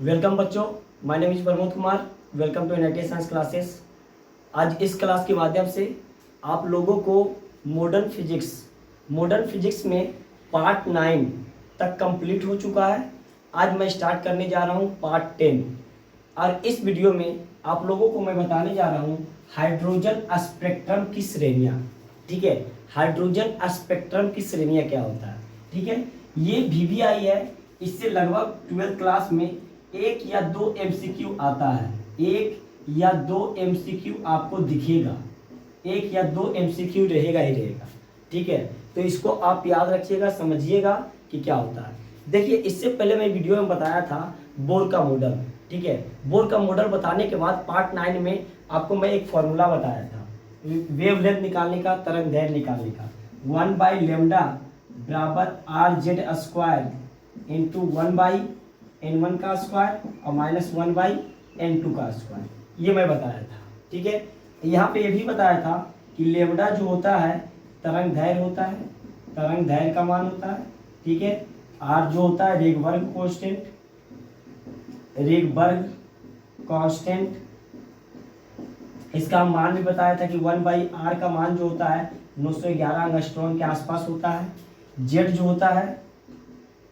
Welcome बच्चों, my name is Pramod Kumar. Welcome to United Science Classes. आज इस क्लास के माध्यम से आप लोगों को मॉडर्न फिजिक्स में पार्ट 9 तक कंप्लीट हो चुका है। आज मैं स्टार्ट करने जा रहा हूँ पार्ट 10 और इस वीडियो में आप लोगों को मैं बताने जा रहा हूँ हाइड्रोजन स्पेक्ट्रम की श्रेणियाँ। ठीक है, हाइड्रोजन स्पेक्ट्रम की श्रेणियाँ क्या होता है। ठीक है, ये VVI है। इससे लगभग 12th क्लास में एक या दो MCQ आता है। एक या दो MCQ आपको दिखेगा, एक या दो MCQ रहेगा ही रहेगा। ठीक है, तो इसको आप याद रखिएगा, समझिएगा कि क्या होता है। देखिए, इससे पहले मैं वीडियो में बताया था बोर का मॉडल। ठीक है, बोर का मॉडल बताने के बाद पार्ट 9 में आपको मैं एक फॉर्मूला बताया था वेवलेंथ निकालने का, तरंग दैर्घ्य निकालने का। 1/λ बराबर RZ² इंटू 1/N1 का स्क्वायर और -1/N2 का स्क्वायर, ये मैं बताया था। ठीक है, यहाँ पे ये भी बताया था कि लेमडा जो होता है तरंग दैर्घ्य होता है, तरंग दैर्घ्य का मान होता है। ठीक है, R जो होता है रेगबर्ग कांस्टेंट, इसका मान भी बताया था कि 1/R का मान जो होता है 911 एंगस्ट्रॉन के आसपास होता है। Z जो होता है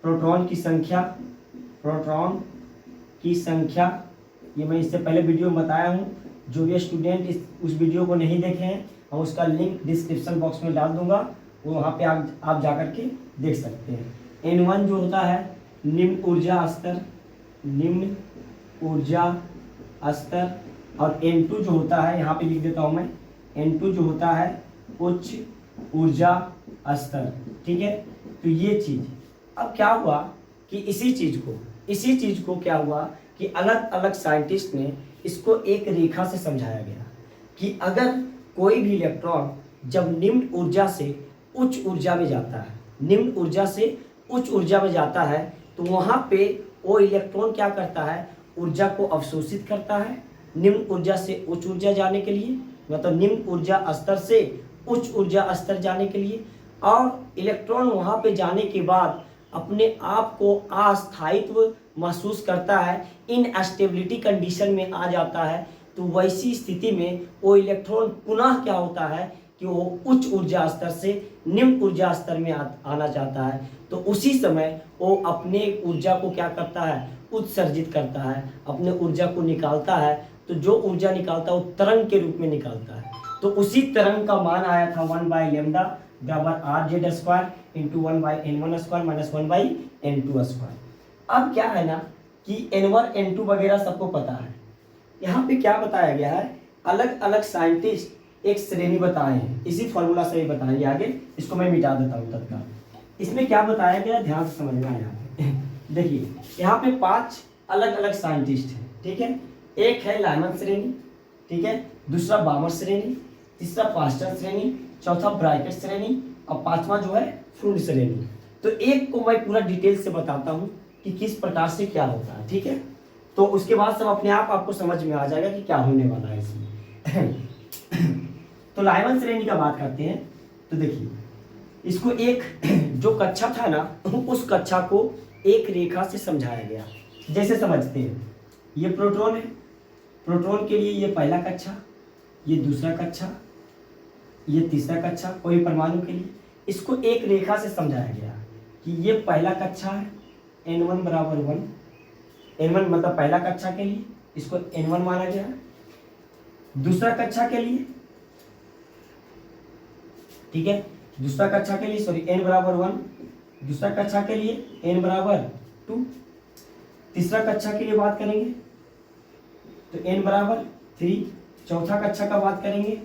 प्रोटॉन की संख्या, ये मैं इससे पहले वीडियो में बताया हूँ। जो भी स्टूडेंट उस वीडियो को नहीं देखे हैं, हम उसका लिंक डिस्क्रिप्शन बॉक्स में डाल दूंगा, वो वहाँ पे आप जा कर के देख सकते हैं। N1 जो होता है निम्न ऊर्जा स्तर और N2 जो होता है, यहाँ पे लिख देता हूँ मैं, N2 जो होता है उच्च ऊर्जा स्तर। ठीक है, तो ये चीज अब क्या हुआ कि इसी चीज को क्या हुआ कि अलग अलग साइंटिस्ट ने इसको एक रेखा से समझाया गया कि अगर कोई भी इलेक्ट्रॉन जब निम्न ऊर्जा से उच्च ऊर्जा में जाता है, तो वहाँ पे वो इलेक्ट्रॉन क्या करता है, ऊर्जा को अवशोषित करता है निम्न ऊर्जा से उच्च ऊर्जा जाने के लिए, मतलब निम्न ऊर्जा स्तर से उच्च ऊर्जा स्तर जाने के लिए। और इलेक्ट्रॉन वहाँ पे जाने के बाद अपने आप को अस्थायित्व महसूस करता है, इनस्टेबिलिटी कंडीशन में आ जाता है। तो वैसी स्थिति में वो इलेक्ट्रॉन पुनः क्या होता है कि वो उच्च ऊर्जा स्तर से निम्न ऊर्जा स्तर में आना चाहता है। तो उसी समय वो अपने ऊर्जा को क्या करता है, उत्सर्जित करता है, अपने ऊर्जा को निकालता है। तो जो ऊर्जा निकालता है वो तरंग के रूप में निकालता है। तो उसी तरंग का मान आया था 1/λ बराबर RZ² into 1/N1² minus 1/N2²। अब क्या है ना कि N1 N2 वगैरह सबको पता है। यहाँ पे क्या बताया गया है, अलग अलग साइंटिस्ट एक श्रेणी बताए हैं, इसी फॉर्मूला से ही बताएंगे आगे। इसको मैं मिटा देता हूँ तत्काल। इसमें क्या बताया गया, ध्यान से समझना है। यहाँ पे देखिए, यहाँ पे 5 अलग अलग साइंटिस्ट हैं। ठीक है, एक है लाइमन श्रेणी, ठीक है, दूसरा बामर श्रेणी, तीसरा पास्टर श्रेणी, चौथा ब्राइकेट श्रेणी और पांचवा जो है फ्रूड श्रेणी। तो एक को मैं पूरा डिटेल से बताता हूँ कि किस प्रकार से क्या होता है। ठीक है, तो उसके बाद सब अपने आप आपको समझ में आ जाएगा कि क्या होने वाला है इसमें। तो लाइमन श्रेणी का बात करते हैं। तो देखिए, इसको एक जो कक्षा था ना, उस कक्षा को एक रेखा से समझाया गया। जैसे समझते हैं, ये प्रोटॉन है, प्रोटॉन के लिए ये पहला कक्षा, ये दूसरा कक्षा, ये तीसरा कक्षा। कोई परमाणु के लिए इसको एक रेखा से समझाया गया कि ये पहला कक्षा है, N1 बराबर 1, N1 मतलब पहला कक्षा के लिए इसको N1 माना गया है। दूसरा कक्षा के लिए, ठीक है, दूसरा कक्षा के लिए सॉरी N बराबर 1, दूसरा कक्षा के लिए N बराबर 2, तीसरा कक्षा के लिए बात करेंगे तो N बराबर 3, चौथा कक्षा का बात करेंगे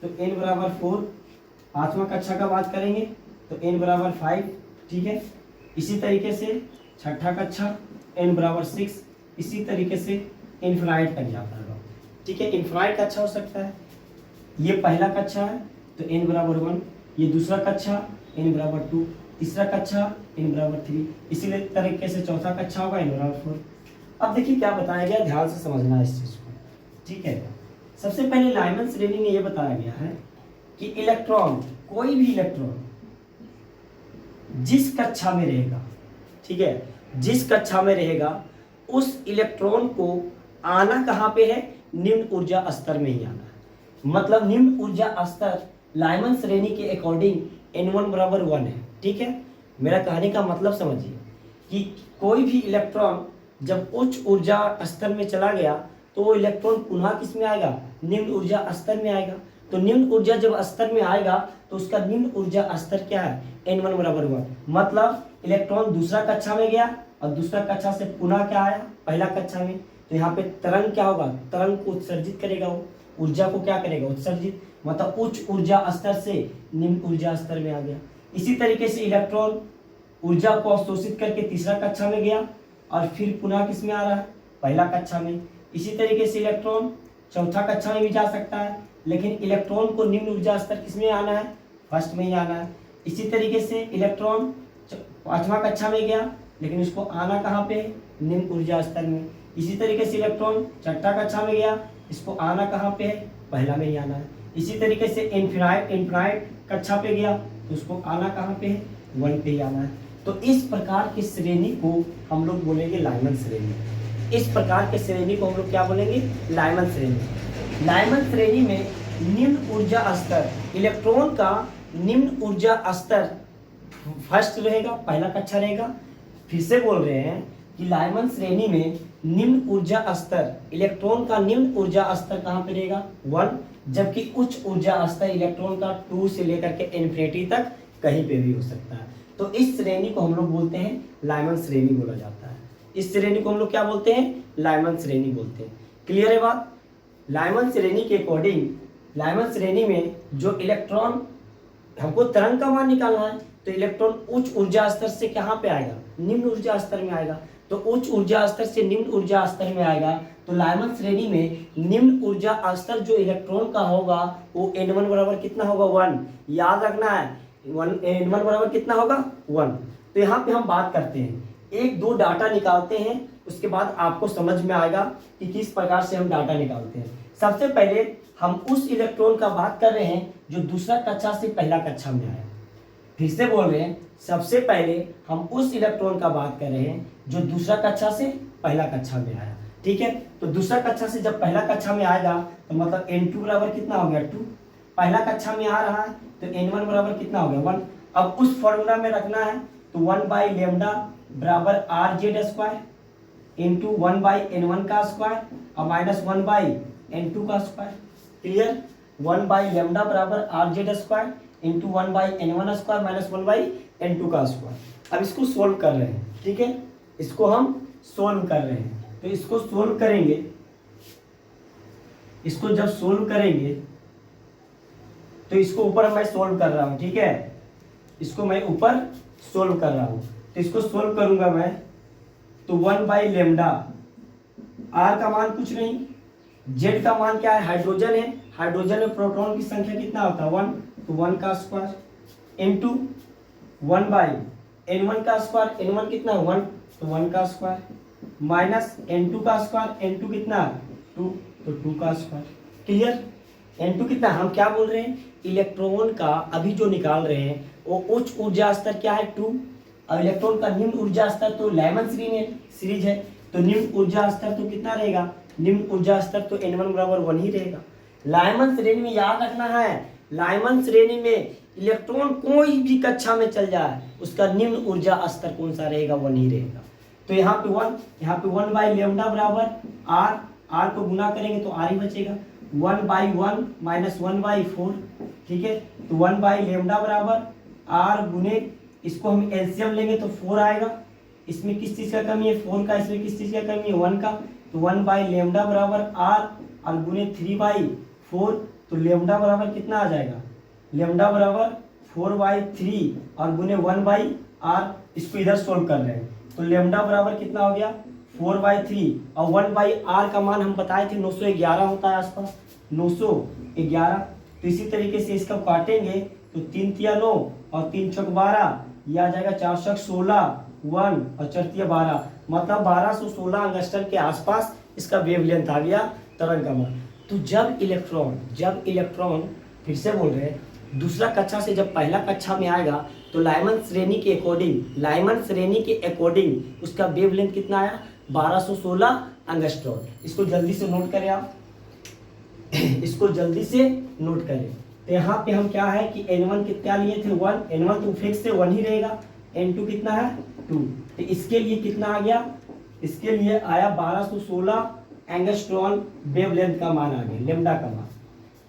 तो N बराबर 4, पांचवा कक्षा का बात करेंगे तो N बराबर 5। ठीक है, इसी तरीके से छठा कक्षा N बराबर 6, इसी तरीके से इन्फिनाइट तक जाता है। ठीक है, इन्फिनाइट कक्षा हो सकता है। ये पहला कक्षा है तो N बराबर 1, ये दूसरा कक्षा N बराबर 2, तीसरा कक्षा N बराबर 3, इसी तरीके से चौथा कक्षा होगा N बराबर 4। अब देखिए क्या बताया गया, ध्यान से समझना इस चीज को। ठीक है, सबसे पहले लाइमन श्रेणी में यह बताया गया है कि इलेक्ट्रॉन, कोई भी इलेक्ट्रॉन जिस कक्षा में रहेगा, ठीक है, जिस कक्षा में रहेगा उस इलेक्ट्रॉन को आना कहाँ पे है, निम्न ऊर्जा स्तर में ही आना है। मतलब निम्न ऊर्जा स्तर लाइमन श्रेणी के अकॉर्डिंग N1 बराबर 1 है। ठीक है, मेरा कहने का मतलब समझिए कि कोई भी इलेक्ट्रॉन जब उच्च ऊर्जा स्तर में चला गया तो वो इलेक्ट्रॉन पुनः किस में आएगा, निम्न ऊर्जा स्तर में आएगा। तो निम्न ऊर्जा जब स्तर में आएगा तो उसका निम्न ऊर्जा स्तर क्या है, N1 बराबर 1। मतलब इलेक्ट्रॉन दूसरा कक्षा में गया और दूसरा कक्षा से पुनः क्या आया, पहला कक्षा में। तो यहाँ पे तरंग क्या होगा, तरंग को उत्सर्जित करेगा, वो ऊर्जा को क्या करेगा, उत्सर्जित। मतलब उच्च ऊर्जा स्तर से निम्न ऊर्जा स्तर में आ गया। इसी तरीके से इलेक्ट्रॉन ऊर्जा को अवशोषित करके तीसरा कक्षा में गया और फिर पुनः किस में आ रहा है, पहला कक्षा में। इसी तरीके से इलेक्ट्रॉन चौथा कक्षा में भी जा सकता है, लेकिन इलेक्ट्रॉन को निम्न ऊर्जा स्तर किस में आना है, फर्स्ट में ही आना है। इसी तरीके से इलेक्ट्रॉन पांचवा कक्षा में गया, लेकिन उसको आना कहाँ पे, निम्न ऊर्जा स्तर में। इसी तरीके से इलेक्ट्रॉन छठा कक्षा में गया, इसको आना कहाँ पे है, पहला में ही आना है। इसी तरीके से इनफिनाइट कक्षा पे गया तो उसको आना कहाँ पे है, 1 पे ही आना है। तो इस प्रकार की श्रेणी को हम लोग बोलेंगे लाइमन श्रेणी। इस प्रकार के श्रेणी को हम लोग क्या बोलेंगे, लाइमन श्रेणी। लाइमन श्रेणी में निम्न ऊर्जा स्तर, इलेक्ट्रॉन का निम्न ऊर्जा स्तर फर्स्ट रहेगा, पहला कक्षा रहेगा। फिर से बोल रहे हैं कि लाइमन श्रेणी में निम्न ऊर्जा स्तर, इलेक्ट्रॉन का निम्न ऊर्जा स्तर कहाँ पे रहेगा, 1, जबकि उच्च ऊर्जा स्तर इलेक्ट्रॉन का 2 से लेकर के इन्फिनिटी तक कहीं पे भी हो सकता है। तो इस श्रेणी को हम लोग बोलते हैं लाइमन श्रेणी बोला जाता है। इस श्रेणी को हम लोग क्या बोलते हैं, लाइमन श्रेणी बोलते हैं। क्लियर है बात। लाइमन श्रेणी के अकॉर्डिंग, लाइमन श्रेणी में जो इलेक्ट्रॉन, हमको तरंग का मान निकालना है, तो इलेक्ट्रॉन उच्च ऊर्जा स्तर से कहाँ पे आएगा, निम्न ऊर्जा स्तर में आएगा। तो उच्च ऊर्जा स्तर से निम्न ऊर्जा स्तर में आएगा। तो लाइमन श्रेणी में निम्न ऊर्जा स्तर जो इलेक्ट्रॉन का होगा वो N1 बराबर कितना होगा, 1। याद रखना है, N1 बराबर कितना होगा, 1। तो यहाँ पे हम बात करते हैं, एक दो डाटा निकालते हैं, उसके बाद आपको समझ में आएगा कि किस प्रकार से हम डाटा निकालते हैं। सबसे पहले हम उस इलेक्ट्रॉन का बात कर रहे हैं जो दूसरा कक्षा से पहला कक्षा में आया। फिर से बोल रहे हैं, सबसे पहले हम उस इलेक्ट्रॉन का बात कर रहे हैं जो दूसरा कक्षा से पहला कक्षा में आया। ठीक है, तो दूसरा कक्षा से जब पहला कक्षा में आएगा तो मतलब N2 बराबर कितना हो गया, 2। पहला कक्षा में आ रहा है तो N1 बराबर कितना हो गया, 1। अब उस फॉर्मूला में रखना है तो 1/λ बराबर RZ² इंटू 1/N1 का स्क्वायर और माइनस 1/N2 का स्क्वायर। क्लियर, 1/λ बराबर RZ² into 1/N1 square minus 1/N2 का स्क्वायर। अब इसको सोल्व कर रहे हैं। ठीक है, इसको हम सोल्व कर रहे हैं। तो इसको सोल्व करेंगे, इसको जब सोल्व करेंगे तो इसको ऊपर मैं सोल्व कर रहा हूं। ठीक है, इसको मैं ऊपर सोल्व कर रहा हूं। तो इसको सोल्व करूंगा मैं तो 1/λ, R का मान कुछ नहीं, Z का मान क्या है, हाइड्रोजन है। हाइड्रोजन में प्रोटॉन की संख्या कितना होता है, 1, तो 1 का स्क्वायर इंटू 1/N1 का स्क्वायर, N1 कितना, 1, तो 1 का स्क्वायर माइनस N2 का स्क्वायर, N2 कितना, 2, तो 2 का स्क्वायर। क्लियर, N2 कितना, हम क्या बोल रहे हैं, इलेक्ट्रॉन का अभी जो निकाल रहे हैं वो उच्च ऊर्जा स्तर क्या है, 2, और इलेक्ट्रॉन का निम्न ऊर्जा स्तर तो लाइमन सीरीज है, तो निम्न ऊर्जा स्तर तो कितना रहेगा, निम्न ऊर्जा स्तर तो N1 बराबर 1 ही रहेगा। लाइमन श्रेणी में याद रखना है, लाइमन श्रेणी में इलेक्ट्रॉन कोई भी कक्षा में चल जाए उसका निम्न ऊर्जा स्तर कौन सा रहेगा, 1 ही रहेगा। तो यहाँ पे 1, यहाँ पे 1/λ बराबर R को गुना करेंगे तो R ही बचेगा, 1/1 माइनस 1/4। ठीक है, तो 1/λ बराबर R गुने, इसको हम एलसीएम लेंगे तो 4 आएगा। इसमें किस चीज़ का कमी है, 4 का, इसमें किस चीज़ का कमी है, 1 का। तो 1/λ बराबर R और गुने 3/4, तो लेमडा बराबर कितना आ जाएगा, लेमडा बराबर 4/3 और गुने 1/R। इसको इधर सोल्व कर रहे हैं तो लेमडा बराबर कितना हो गया, 4/3 और 1/R का मान हम बताए थे 911 होता है आसपास, 911। तो इसी तरीके से इसका काटेंगे तो 3 तिया 9 और 3 चौक 12, यह आ जाएगा 4 चौक 16, 1 और 4 तिया 12, मतलब 1216 अंगस्ट्रम के आसपास इसका वेवलेंथ आ गया, तरंग का मान। तो जब इलेक्ट्रॉन फिर से बोल रहे हैं, दूसरा कक्षा से जब पहला कक्षा में आएगा तो लाइमन श्रेणी के अकॉर्डिंग उसका वेवलेंथ कितना आया, 1216 एंगस्ट्रॉन। इसको जल्दी से नोट करें आप, इसको जल्दी से नोट करें। तो यहाँ पे हम क्या है कि N1 कितना लिए थे 1, N1 तो फिक्स से 1 ही रहेगा, N2 कितना है 2, तो इसके लिए कितना आ गया, इसके लिए आया 1216 एंगस्ट्रॉन वेवलेंथ का मान आ गया, लेमडा का मान।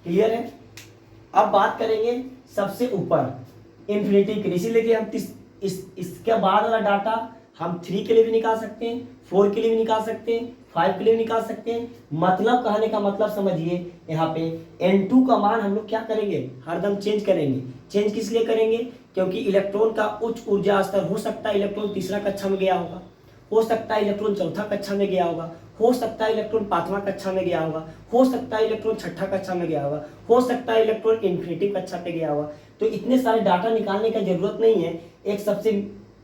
क्लियर है। अब बात करेंगे सबसे ऊपर इन्फिनिटी के लिए, इसीलिए हम इसके बाद वाला डाटा हम 3 के लिए भी निकाल सकते हैं, 4 के लिए भी निकाल सकते हैं, 5 के लिए भी निकाल सकते हैं। मतलब कहने का मतलब समझिए, यहाँ पे N2 का मान हम लोग क्या करेंगे, हरदम चेंज करेंगे। चेंज किस लिए करेंगे, क्योंकि इलेक्ट्रॉन का उच्च ऊर्जा स्तर हो सकता है इलेक्ट्रॉन तीसरा कक्षा में गया होगा, हो सकता है इलेक्ट्रॉन चौथा कक्षा में गया होगा, हो सकता है इलेक्ट्रॉन 5वां कक्षा में गया होगा, हो सकता है इलेक्ट्रॉन 6ठा कक्षा में गया होगा, हो सकता है इलेक्ट्रॉन इन्फिनिटी कक्षा पे गया होगा। तो इतने सारे डाटा निकालने का जरूरत नहीं है, एक सबसे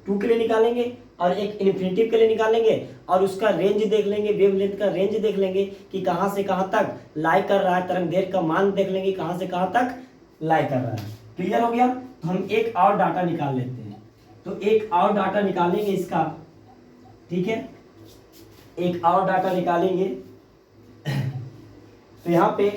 2 के लिए निकालेंगे और एक इन्फिनिटी के लिए निकालेंगे और उसका रेंज देख लेंगे, वेवलेंथ का रेंज देख लेंगे कि कहाँ से कहाँ तक लाई कर रहा है, तरंग दैर्घ्य का मान देख लेंगे कहाँ से कहाँ तक लाई कर रहा है। क्लियर हो गया। तो हम एक और डाटा निकाल लेते हैं, तो एक और डाटा निकालेंगे इसका, ठीक है, एक और डाटा निकालेंगे। तो यहाँ पे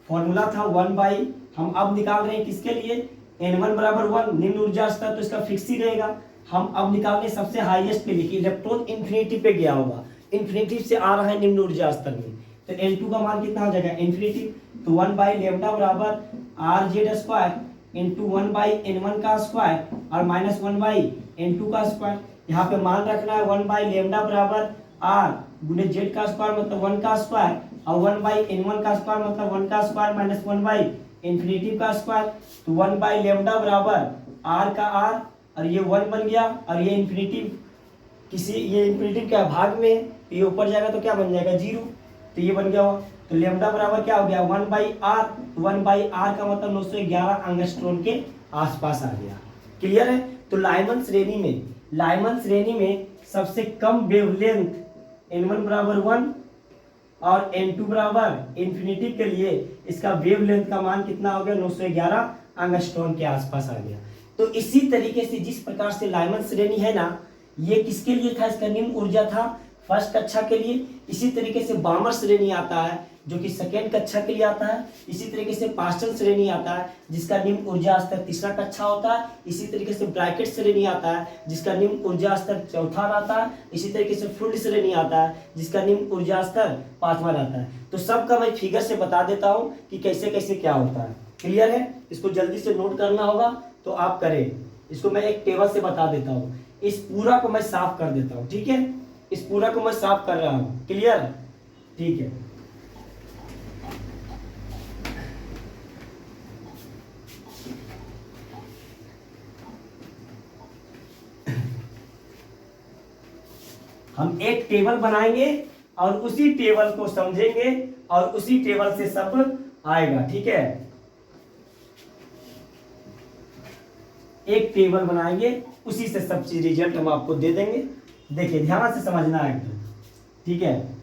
फॉर्मूला था 1/, हम अब निकाल रहे हैं किसके लिए, N1 बराबर 1 निम्न ऊर्जा स्तर, तो इसका फिक्स ही रहेगा। हम अब निकाल रहे हैं सबसे हाईएस्ट के लिए कि इलेक्ट्रॉन इन्फिनिटी पे गया होगा, इन्फिनिटी से आ रहा है निम्न ऊर्जा स्तर में, तो N2 का मान कितना हो जाएगा इन्फिनिटी, तो 1/λ बराबर RZ² इंटू 1/N1 का स्क्वायर और माइनस 1/N2 का स्क्वायर। यहाँ पे मान रखना है 1/λ बराबर R गुणे Z का स्क्वायर मतलब 1 का स्क्वायर और 1/N1 का स्क्वायर मतलब 1 का स्क्वायर माइनस 1/इन्फिनिटी का स्क्वायर। तो 1/λ बराबर R का R और ये 1 बन गया और ये इन्फिनिटी ये इन्फिनिटी क्या भाग में है, ये ऊपर जाएगा तो क्या बन जाएगा 0, तो ये बन गया हुआ। तो लेमडा बराबर क्या हो गया 1/R, 1/R का मतलब 911 एंगस्ट्रॉन के आसपास आ गया। क्लियर है। तो लाइमन श्रेणी में सबसे कम वेवलेंथ N1 बराबर 1 और N2 बराबर इन्फिनिटी के लिए इसका वेवलेंथ का मान कितना हो गया 911 एंगस्ट्रॉन के आसपास आ गया। तो इसी तरीके से जिस प्रकार से लाइमन श्रेणी है ना, ये किसके लिए था, इसका निम्न ऊर्जा था फर्स्ट कक्षा के लिए। इसी तरीके से बामर श्रेणी आता है जो कि सेकेंड कक्षा के लिए आता है। इसी तरीके से पास्टल श्रेणी आता है जिसका निम्न ऊर्जा स्तर तीसरा कक्षा होता है। इसी तरीके से ब्रैकेट श्रेणी आता है जिसका निम्न ऊर्जा स्तर चौथा रहता है। इसी तरीके से फुल्ड श्रेणी आता है जिसका निम्न ऊर्जा स्तर 5वां रहता है। तो सबका मैं फिगर से बता देता हूँ कि कैसे कैसे क्या होता है। क्लियर है। इसको जल्दी से नोट करना होगा तो आप करें। इसको मैं एक टेबल से बता देता हूँ। इस पूरा को मैं साफ कर देता हूँ, ठीक है। इस पूरा को मैं साफ कर रहा हूँ। क्लियर, ठीक है। हम एक टेबल बनाएंगे और उसी टेबल को समझेंगे और उसी टेबल से सब आएगा, ठीक है। एक टेबल बनाएंगे, उसी से सब चीज रिजल्ट हम आपको दे देंगे। देखिए ध्यान से समझना है एकदम, ठीक है।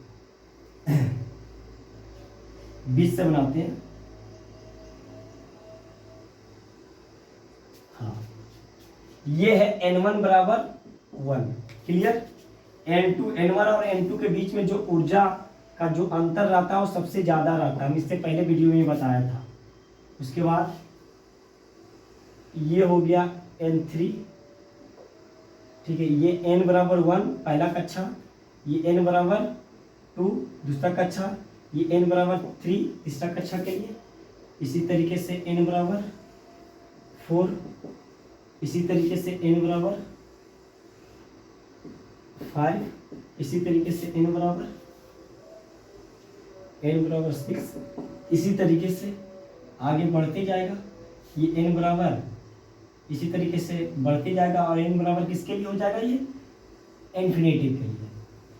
20 से बनाते हैं। हाँ, ये है N1 बराबर 1। क्लियर। N1 और N2 के बीच में जो ऊर्जा का जो अंतर रहता है वो सबसे ज्यादा रहता है। हम इससे पहले वीडियो में बताया था। उसके बाद ये हो गया N3, ठीक है। ये N बराबर 1 पहला कक्षा, ये N बराबर 2 दूसरा कक्षा, ये N बराबर 3 तीसरा कक्षा के लिए। इसी तरीके से N बराबर 4, इसी तरीके से N बराबर 5, इसी तरीके से N बराबर 6, इसी तरीके से आगे बढ़ते जाएगा। ये N बराबर इसी तरीके से बढ़ते जाएगा और N बराबर किसके लिए हो जाएगा, ये इन्फिनिटी के लिए।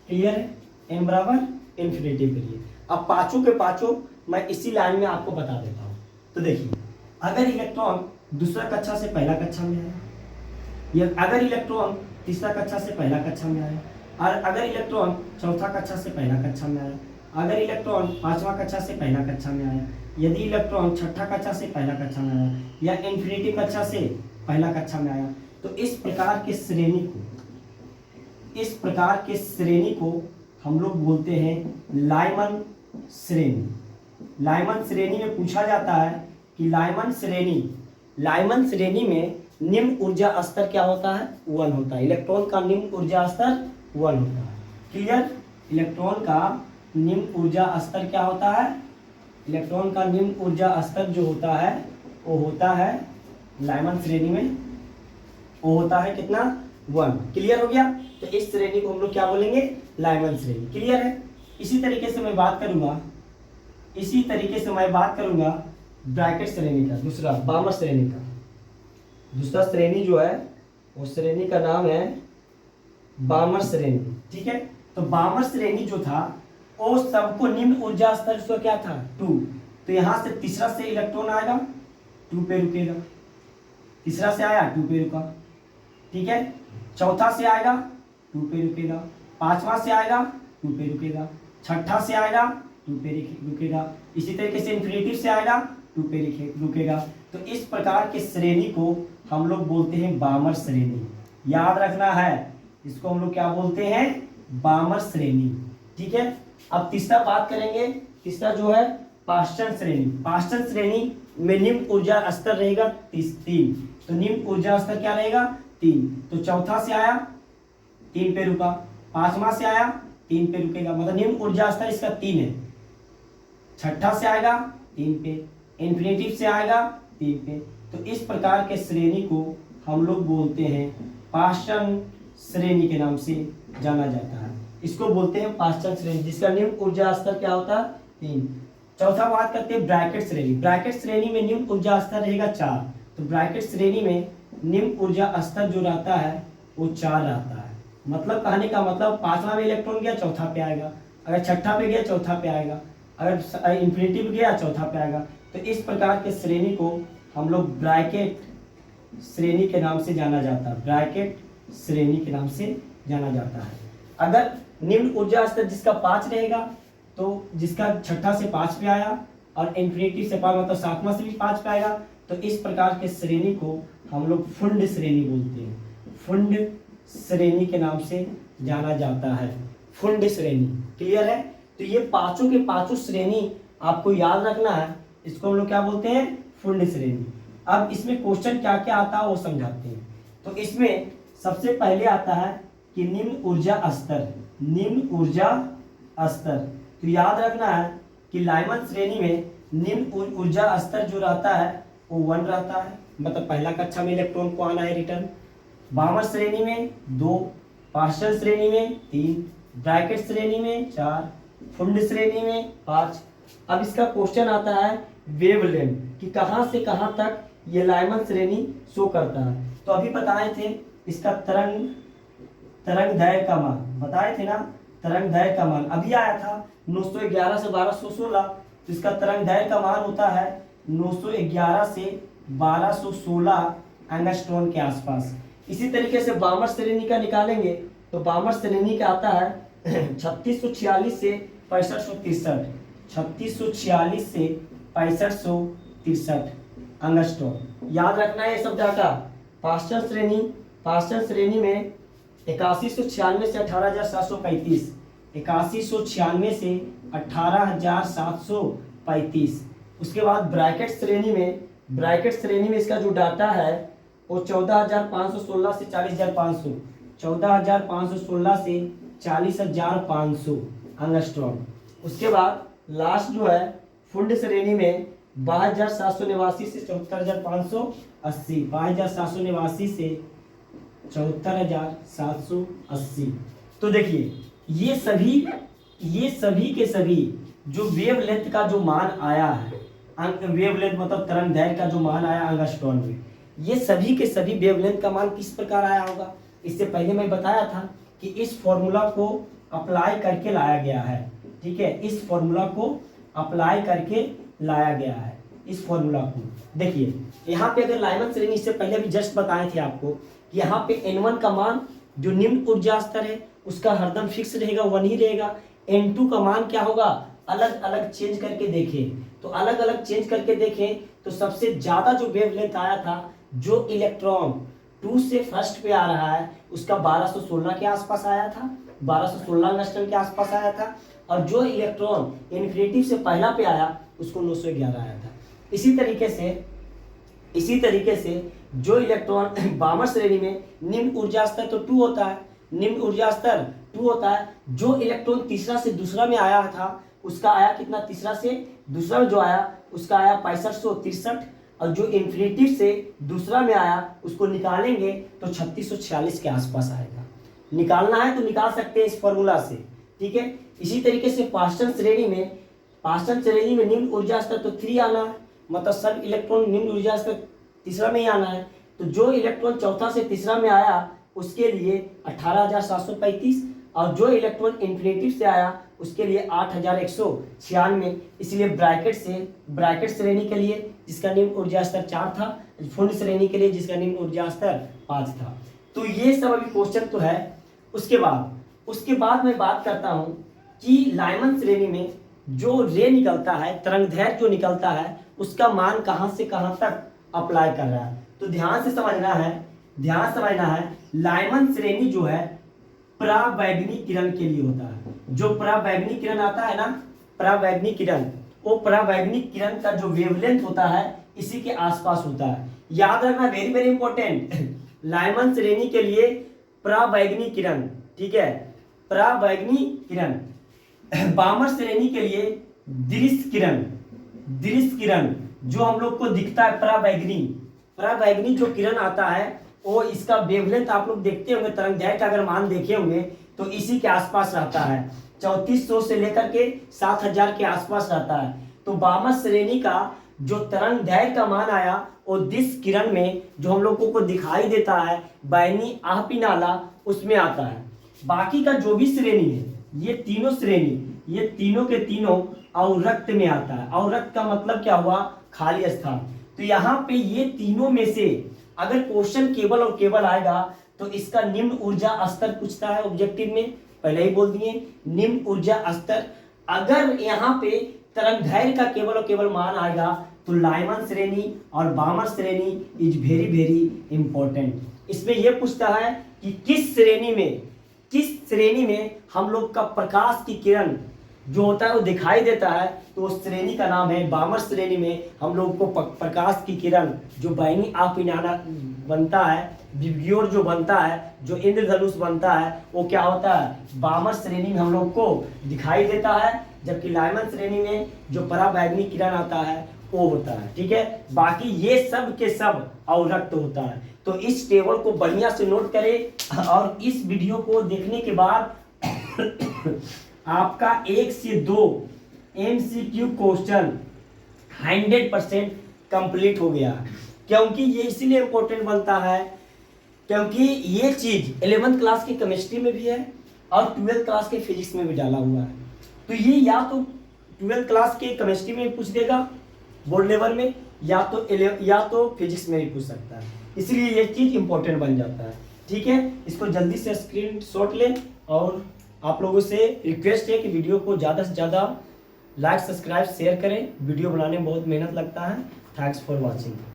क्लियर है। N बराबर इन्फिनिटी के लिए। अब पांचों के पांचों मैं इसी लाइन में आपको बता देता हूँ। तो देखिए, अगर इलेक्ट्रॉन दूसरा कक्षा से पहला कक्षा में आया, या अगर इलेक्ट्रॉन तीसरा कक्षा से पहला कक्षा में आया, और अगर इलेक्ट्रॉन चौथा कक्षा से पहला कक्षा में आया, अगर इलेक्ट्रॉन 5वां कक्षा से पहला कक्षा में आया, यदि इलेक्ट्रॉन 6ठा कक्षा से पहला कक्षा में आया, या इन्फिनिटी कक्षा से पहला कक्षा में आया, तो इस प्रकार के श्रेणी को हम लोग बोलते हैं लाइमन श्रेणी। लाइमन श्रेणी में पूछा जाता है कि लाइमन श्रेणी में निम्न ऊर्जा स्तर क्या होता है? 1 होता है। इलेक्ट्रॉन का निम्न ऊर्जा स्तर 1 होता है। क्लियर? इलेक्ट्रॉन का निम्न ऊर्जा स्तर क्या होता है? इलेक्ट्रॉन का निम्न ऊर्जा स्तर जो होता है वो होता है लाइमन श्रेणी में, वो होता है कितना? 1। क्लियर हो गया? तो इस श्रेणी को हम लोग क्या बोलेंगे? लाइमन श्रेणी। क्लियर है? इसी तरीके से मैं बात करूंगा ब्रैकेट श्रेणी का, दूसरा बामर श्रेणी का। दूसरा श्रेणी जो है वो श्रेणी का नाम है बामर श्रेणी। ठीक है? तो बामर श्रेणी जो था वो सबको निम्न ऊर्जा स्तर उसका क्या था? 2। तो यहां से तीसरा से इलेक्ट्रॉन आएगा 2 पे रुकेगा, तीसरा से आया 2 पे रुका। ठीक है? चौथा से आएगा 2 पे रुकेगा, पांचवा से आएगा 2 पे रुकेगा, छठा से आएगा 2 पे रुकेगा, इसी तरीके से इन्फिनिटिव से आएगा 2 पे रुकेगा। तो इस प्रकार के श्रेणी को हम लोग बोलते हैं बामर श्रेणी। याद रखना है, इसको हम लोग क्या बोलते हैं? बामर श्रेणी। ठीक है? अब तीसरा बात करेंगे। तीसरा जो है पाश्चन श्रेणी। पाश्चन श्रेणी में निम्न ऊर्जा स्तर रहेगा 3। तो निम्न ऊर्जा स्तर क्या रहेगा? 3। तो चौथा से आया 3 पे रुका, पांचवा से आया 3 पे रुकेगा, मतलब निम्न ऊर्जा स्तर इसका 3 है। छठा से आएगा 3 पे, इन्फिनिटिव से आएगा 3 पे। तो इस प्रकार के श्रेणी को हम लोग बोलते हैं पाश्चन श्रेणी के नाम से जाना जाता है। इसको बोलते हैं पाश्चन श्रेणी, जिसका निम्न ऊर्जा स्तर क्या होता है? 3। चौथा बात करते हैं ब्रैकेट श्रेणी। ब्रैकेट श्रेणी में निम्न ऊर्जा स्तर रहेगा 4। तो ब्रैकेट श्रेणी में निम्न ऊर्जा स्तर जो रहता है वो 4 रहता है। मतलब कहने का मतलब पांचवा में इलेक्ट्रॉन गया चौथा पे आएगा, अगर छठा पे गया चौथा पे आएगा, अगर इन्फिनिटिव गया चौथा पे आएगा। तो इस प्रकार के श्रेणी को हम लोग ब्रैकेट श्रेणी के नाम से जाना जाता है। ब्रैकेट श्रेणी के नाम से जाना जाता है। अगर निम्न ऊर्जा स्तर जिसका 5 रहेगा, तो जिसका छठा से 5 पे आया और इन्फिनिटिव से 5 मतलब सातवां से भी 5 पे आएगा, तो इस प्रकार के श्रेणी को हम लोग फुंड श्रेणी बोलते हैं। फुंड श्रेणी के नाम से जाना जाता है। फुंड श्रेणी। क्लियर है? तो ये पांचों के पांचों श्रेणी आपको याद रखना है। इसको हम लोग क्या बोलते हैं? फुंड श्रेणी। अब इसमें क्वेश्चन क्या क्या आता है वो समझाते हैं। तो इसमें सबसे पहले आता है कि निम्न ऊर्जा स्तर। निम्न ऊर्जा स्तर, तो याद रखना है कि लाइमन श्रेणी में निम्न ऊर्जा स्तर जो रहता है वो 1 रहता है, मतलब पहला कक्षा में इलेक्ट्रॉन को आना है रिटर्न। बामर श्रेणी में 2, पाश्चन श्रेणी में 3, ब्रैकेट श्रेणी में 4, फुंड श्रेणी में 5। अब इसका क्वेश्चन आता है वेवलेंथ, कि कहाँ से कहाँ तक ये लाइमन श्रेणी शो करता है। तो अभी बताए थे इसका तरंग दैर्घ्य का मान, बताए थे ना? तरंग दैर्घ्य का मान अभी आया था 911 से 1216। तो इसका तरंग दैर्घ्य का मान होता है 911 से 1216 एंगस्ट्रॉन के आसपास। इसी तरीके से बामर श्रेणी का निकालेंगे तो बामर श्रेणी का आता है 3646 से 6563, 3646 से 6563 एंगस्ट्रॉन। याद रखना है ये सब डाटा। पाश्चन श्रेणी में 8196 से 18735, 8196 से 18735। उसके बाद ब्रैकेट श्रेणी में इसका जो डाटा है वो 14516 से 40500, 14516 से 40500 एंगस्ट्रॉन। उसके बाद लास्ट जो है फुंड श्रेणी में 62789 से 74580, 62789 से 74780। तो देखिए ये सभी के सभी जो वेवलेंथ का जो मान आया है, वेवलेंथ मतलब तरंग दैर्घ्य का जो मान आया एंगस्ट्रॉन में, ये सभी के सभी वेवलेंथ का मान किस प्रकार आया होगा? इससे पहले मैं बताया था कि इस फॉर्मूला को अप्लाई करके लाया गया है। ठीक है? इस फॉर्मूला को अप्लाई करके लाया गया है। इस फॉर्मूला को देखिए, यहाँ पे अगर लाइमन श्रेणी, इससे पहले भी जस्ट बताए थे आपको कि यहाँ पे N1 का मान जो निम्न ऊर्जा स्तर है उसका हरदम फिक्स रहेगा, 1 ही रहेगा। N2 का मान क्या होगा? अलग अलग चेंज करके देखें तो अलग अलग चेंज करके देखें तो सबसे ज्यादा जो वेवलेंथ आया था, जो इलेक्ट्रॉन 2 से फर्स्ट पे आ रहा है, उसका 1216 के आसपास आया था। 1216 एंगस्ट्रॉम के आसपास आया था, और जो इलेक्ट्रॉन इन्फिनिटी से पहला पे आया उसको 911 आया था। इसी तरीके से जो इलेक्ट्रॉन बामर श्रेणी में निम्न ऊर्जा स्तर तो 2 होता है, निम्न ऊर्जा स्तर 2 होता है। जो इलेक्ट्रॉन तीसरा से दूसरा में आया था उसका आया कितना, तीसरा से दूसरा में जो आया उसका आया 6563, और जो इन्फिनिटी से दूसरा में आया उसको निकालेंगे तो 3646 के आसपास आएगा। निकालना है तो निकाल सकते हैं इस फॉर्मूला से, ठीक है। इसी तरीके से पास्टन श्रेणी में निम्न ऊर्जा स्तर तो 3 आना है, मतलब सब इलेक्ट्रॉन निम्न ऊर्जा स्तर तीसरा में ही आना है। तो जो इलेक्ट्रॉन चौथा से तीसरा में आया उसके लिए 18,735, और जो इलेक्ट्रॉन इन्फिनिटी से आया उसके लिए 8,196। इसलिए ब्रैकेट श्रेणी के लिए जिसका निम्न ऊर्जा स्तर 4 था, फुंड श्रेणी के लिए जिसका निम्न ऊर्जा स्तर 5 था। तो ये सब अभी क्वेश्चन तो है। उसके बाद मैं बात करता हूँ कि लाइमन श्रेणी में जो रे निकलता है, तरंगदैर्घ्य जो निकलता है, उसका मान कहाँ से कहाँ तक अप्लाई कर रहा है। तो ध्यान से समझना है। लाइमन श्रेणी जो है परावैगनी किरण के लिए होता है। जो परावैगनी किरण आता है ना, परावैगनी किरण का जो वेवलेंथ होता है इसी के आसपास होता है। याद रखना, वेरी वेरी इंपॉर्टेंट। लाइमन श्रेणी के लिए परावैगनी किरण, ठीक है, परावैगनी किरण। बामर श्रेणी के लिए दृश्य किरण जो हम लोग को दिखता है, परावैगनी जो किरण आता है वो इसका वेवलेंथ आप लोग देखते होंगे, तरंगदैर्घ्य का अगर मान देखे होंगे तो इसी के आसपास रहता है, 3400 से लेकर के 7000 के आसपास रहता है। तो बामर श्रेणी का जो तरंगदैर्घ्य का मान आया वो दृश्य किरण में जो हम लोगों को दिखाई देता है बैनी आहपी नाला, उसमें आता है। बाकी का जो भी श्रेणी है, ये तीनों के तीनों अवरक्त में आता है। अवरक्त का मतलब क्या हुआ, खाली स्थान। तो यहाँ पे ये तीनों में से अगर क्वेश्चन केवल और केवल आएगा तो इसका निम्न ऊर्जा स्तर पूछता है ऑब्जेक्टिव में, पहले ही बोल दिए निम्न ऊर्जा स्तर। अगर यहाँ पे तरंगदैर्घ्य का केवल और केवल मान आएगा तो लाइमन श्रेणी और बामर श्रेणी इज वेरी वेरी इंपॉर्टेंट। इसमें यह पूछता है कि किस श्रेणी में हम लोग का प्रकाश की किरण जो होता है वो दिखाई देता है, तो उस श्रेणी का नाम है बामर श्रेणी में हम लोग को प्रकाश की किरण जो बैनी आपीनाना बनता है, विबग्योर जो बनता है, जो इंद्रधनुष बनता है, वो क्या होता है, बामर श्रेणी में हम लोग को दिखाई देता है। जबकि लाइमन श्रेणी में जो परावैगनी किरण आता है वो होता है, ठीक है। बाकी ये सब के सब अवरक्त होता है। तो इस टेबल को बढ़िया से नोट करें, और इस वीडियो को देखने के बाद आपका 1 से 2 MCQ क्वेश्चन 100% कंप्लीट हो गया। क्योंकि ये इसीलिए इम्पोर्टेंट बनता है क्योंकि ये चीज़ 11th क्लास की केमिस्ट्री में भी है और 12th क्लास के फिजिक्स में भी डाला हुआ है। तो ये या तो 12th क्लास के केमिस्ट्री में भी पूछ देगा बोर्ड लेवल में, या तो फिजिक्स में भी पूछ सकता है। इसलिए ये चीज़ इंपॉर्टेंट बन जाता है, ठीक है। इसको जल्दी से स्क्रीनशॉट लें, और आप लोगों से रिक्वेस्ट है कि वीडियो को ज़्यादा से ज़्यादा लाइक, सब्सक्राइब, शेयर करें। वीडियो बनाने में बहुत मेहनत लगता है। Thanks for watching.